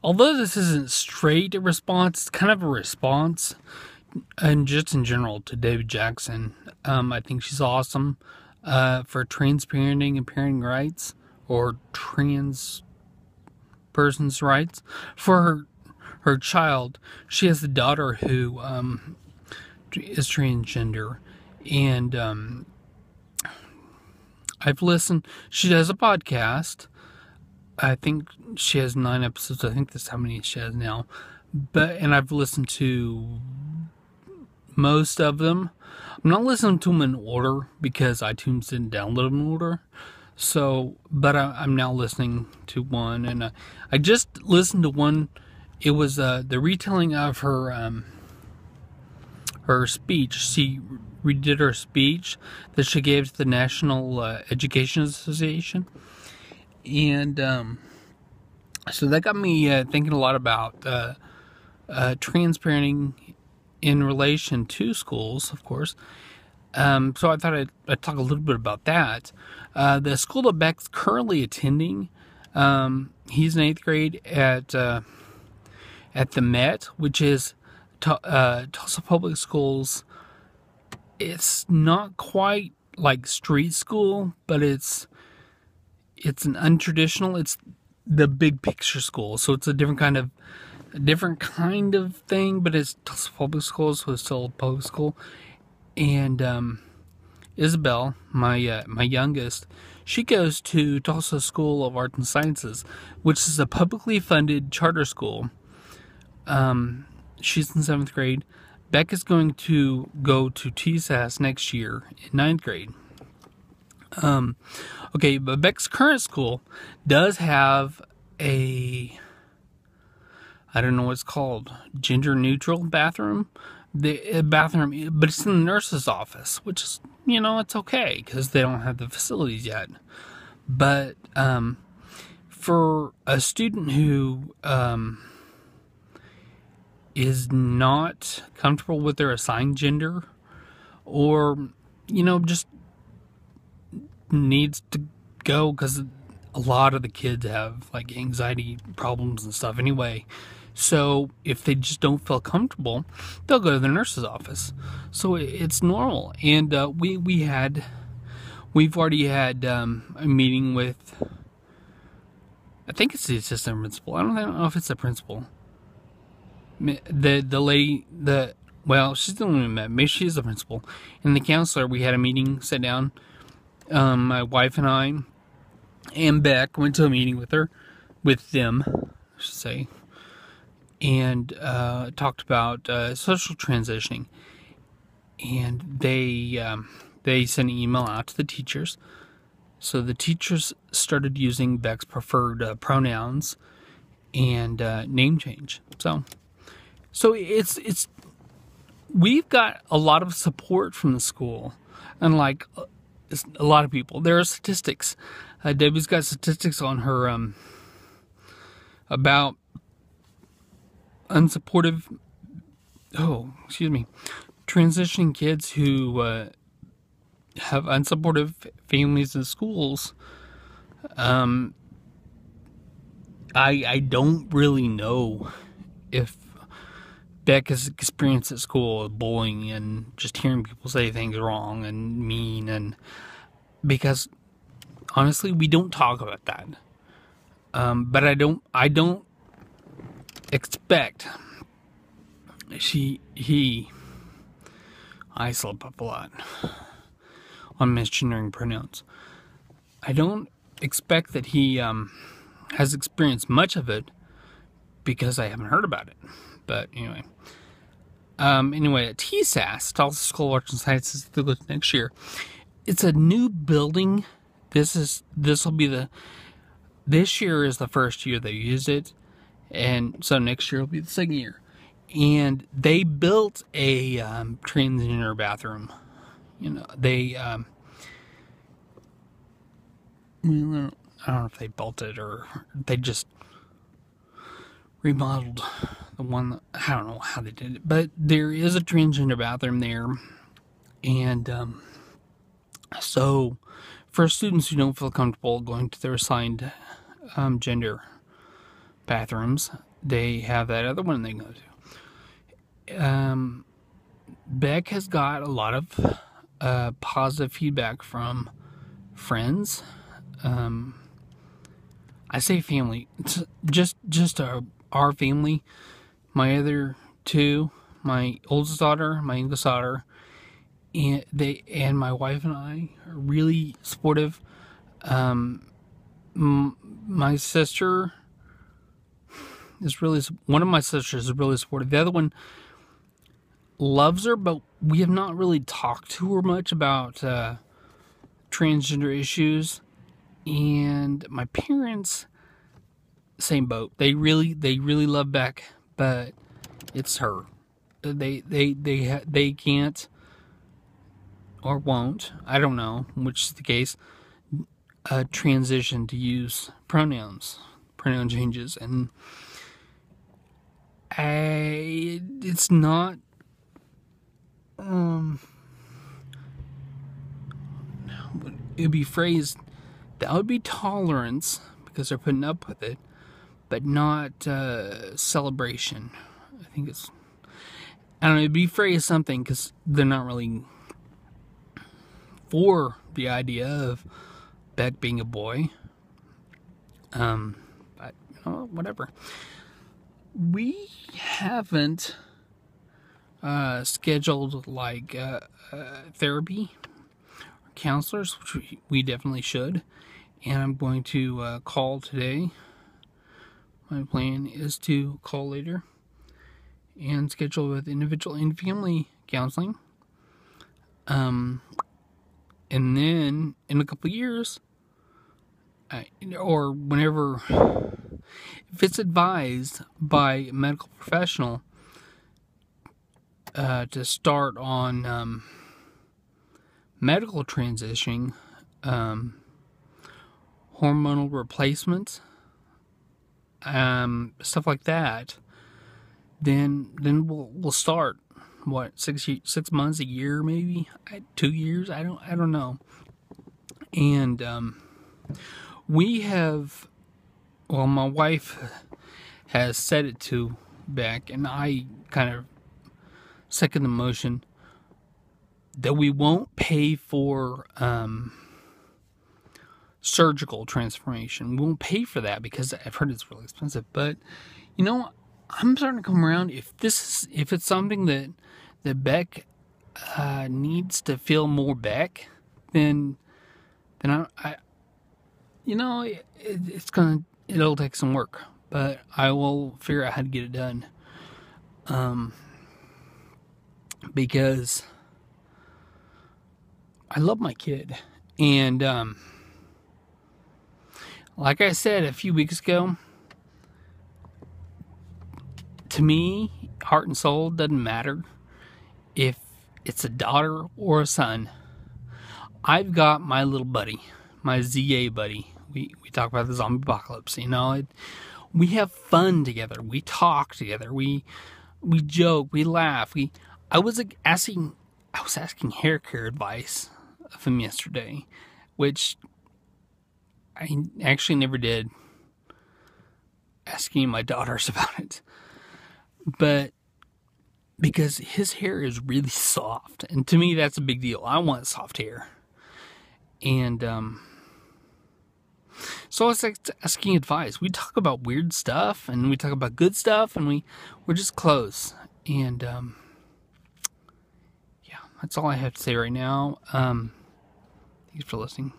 although this isn't straight a response, it's kind of a response, and just in general, to David Jackson. I think she's awesome for trans parenting and parenting rights, or trans person's rights for her child. She has a daughter who is transgender, and I've listened. She does a podcast. I think she has 9 episodes. I think that's how many she has now. And I've listened to most of them. I'm not listening to them in order because iTunes didn't download them in order. So, but I'm now listening to one, and I just listened to one. It was the retelling of her speech. She redid her speech that she gave to the National Education Association, and so that got me thinking a lot about trans parenting in relation to schools, of course. So I thought I'd talk a little bit about that. The school that Beck's currently attending, he's in 8th grade at the Met, which is Tulsa Public Schools. It's not quite like street school, but it's an untraditional. It's the big picture school, so it's a different kind of thing. But it's Tulsa Public Schools, so it's still a public school. And Isabel, my youngest, she goes to Tulsa School of Arts and Sciences, which is a publicly funded charter school. She's in 7th grade. Beck is going to go to TSAS next year in 9th grade. Okay, but Beck's current school does have I don't know what it's called, gender-neutral bathroom. The bathroom, but it's in the nurse's office, which is, it's okay because they don't have the facilities yet. But for a student who is not comfortable with their assigned gender, or just needs to go, because a lot of the kids have like anxiety problems and stuff anyway. So if they just don't feel comfortable, they'll go to the nurse's office. So it's normal. And we've already had a meeting with, I think it's the assistant principal. I don't know if it's the principal. The lady, she's the one we met. Maybe she's the principal. And the counselor, we had a meeting, sat down. My wife and I and Beck went to a meeting with them, I should say. And talked about social transitioning, and they sent an email out to the teachers. So the teachers started using Beck's preferred pronouns and name change. So it's we've got a lot of support from the school, unlike a lot of people. There are statistics. Debbie's got statistics on her about transitioning kids who have unsupportive families and schools. I don't really know if Beck has experienced at school bullying and just hearing people say things wrong and mean, and because honestly we don't talk about that. But I don't expect I slip up a lot on misgendering pronouns. I don't expect that he has experienced much of it because I haven't heard about it. But anyway, at TSAS, Tulsa School of Arts and Sciences, next year. It's a new building. This year is the first year they used it. And so next year will be the second year. And they built a transgender bathroom. They I don't know if they built it or they just remodeled the one. I don't know how they did it, but there is a transgender bathroom there. And so for students who don't feel comfortable going to their assigned gender bathrooms, they have that other one they go to. Beck has got a lot of positive feedback from friends. I say family, it's just our family. My other two, my oldest daughter, my youngest daughter, and my wife and I are really supportive. My sister is one of my sisters is really supportive. The other one loves her, but we have not really talked to her much about transgender issues. And my parents, same boat. They really love Beck, but it's her. They can't or won't, I don't know which is the case, transition to use pronoun changes, and it's not it'd be phrased that would be tolerance because they're putting up with it, but not celebration. I think it's, I don't know, it'd be phrased something because they're not really for the idea of Beck being a boy. But whatever. We haven't scheduled like therapy or counselors, which we definitely should. And I'm going to call today. My plan is to call later and schedule with individual and family counseling. And then in a couple of years, or whenever, if it's advised by a medical professional to start on medical transitioning, hormonal replacements, stuff like that, then we'll start. What, 6 months, a year, maybe 2 years? I don't know. And we have, well, my wife has said it to Beck, and I kind of second the motion that we won't pay for surgical transformation. We won't pay for that because I've heard it's really expensive. But I'm starting to come around. If it's something that Beck needs to feel more Beck, then it'll take some work, but I will figure out how to get it done. Because I love my kid, and like I said a few weeks ago, to me, heart and soul doesn't matter if it's a daughter or a son. I've got my little buddy, my ZA buddy. We talk about the zombie apocalypse. We have fun together. We talk together. We joke. We laugh. I was asking hair care advice of him yesterday, which I actually never did. Asking my daughters about it, but because his hair is really soft, and to me that's a big deal. I want soft hair, and so I was asking advice. We talk about weird stuff, and we talk about good stuff, and we're just close. And yeah, that's all I have to say right now. Thanks for listening.